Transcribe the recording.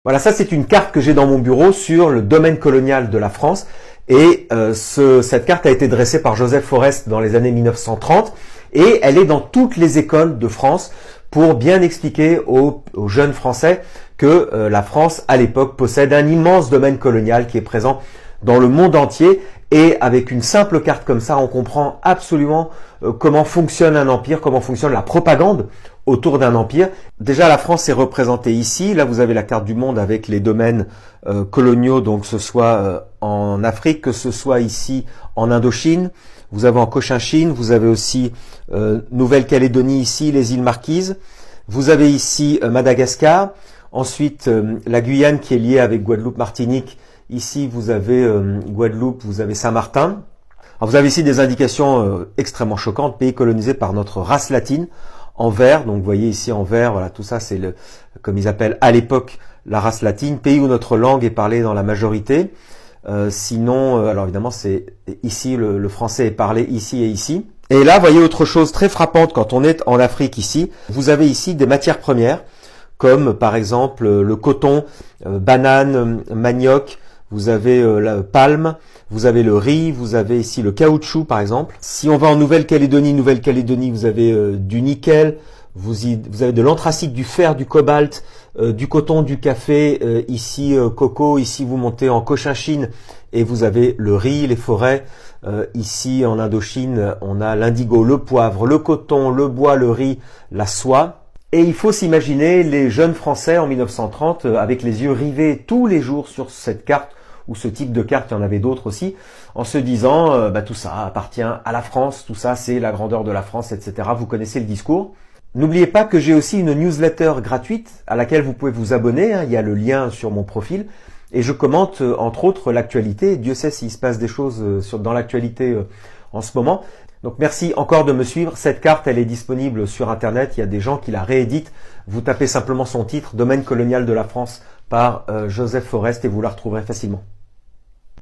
Voilà, ça c'est une carte que j'ai dans mon bureau sur le domaine colonial de la France. Et cette carte a été dressée par Joseph Forest dans les années 1930 et elle est dans toutes les écoles de France pour bien expliquer aux jeunes Français que la France, à l'époque, possède un immense domaine colonial qui est présent dans le monde entier. Et avec une simple carte comme ça, on comprend absolument comment fonctionne un empire, comment fonctionne la propagande autour d'un empire. Déjà, la France est représentée ici. Là, vous avez la carte du monde avec les domaines coloniaux, donc que ce soit en Afrique, que ce soit ici en Indochine. Vous avez en Cochinchine, vous avez aussi Nouvelle-Calédonie ici, les îles Marquises. Vous avez ici Madagascar. Ensuite, la Guyane qui est liée avec Guadeloupe, Martinique. Ici, vous avez Guadeloupe, vous avez Saint-Martin. Alors, vous avez ici des indications extrêmement choquantes, pays colonisés par notre race latine, en vert. Donc, vous voyez ici en vert, voilà, tout ça, c'est comme ils appellent à l'époque la race latine, pays où notre langue est parlée dans la majorité. Sinon, alors évidemment, c'est ici, le français est parlé ici et ici. Et là, vous voyez autre chose très frappante quand on est en Afrique ici. Vous avez ici des matières premières, comme par exemple le coton, banane, manioc. Vous avez la palme, vous avez le riz, vous avez ici le caoutchouc par exemple. Si on va en Nouvelle-Calédonie, vous avez du nickel, vous avez de l'anthracite, du fer, du cobalt, du coton, du café, ici coco, ici vous montez en Cochinchine et vous avez le riz, les forêts. Ici en Indochine, on a l'indigo, le poivre, le coton, le bois, le riz, la soie. Et il faut s'imaginer les jeunes Français en 1930 avec les yeux rivés tous les jours sur cette carte ou ce type de carte, il y en avait d'autres aussi, en se disant tout ça appartient à la France, tout ça c'est la grandeur de la France, etc. Vous connaissez le discours. N'oubliez pas que j'ai aussi une newsletter gratuite à laquelle vous pouvez vous abonner, il y a le lien sur mon profil, et je commente entre autres l'actualité. Dieu sait s'il se passe des choses dans l'actualité en ce moment. Donc merci encore de me suivre. Cette carte, elle est disponible sur Internet. Il y a des gens qui la rééditent. Vous tapez simplement son titre, Domaine colonial de la France par Joseph Forest et vous la retrouverez facilement.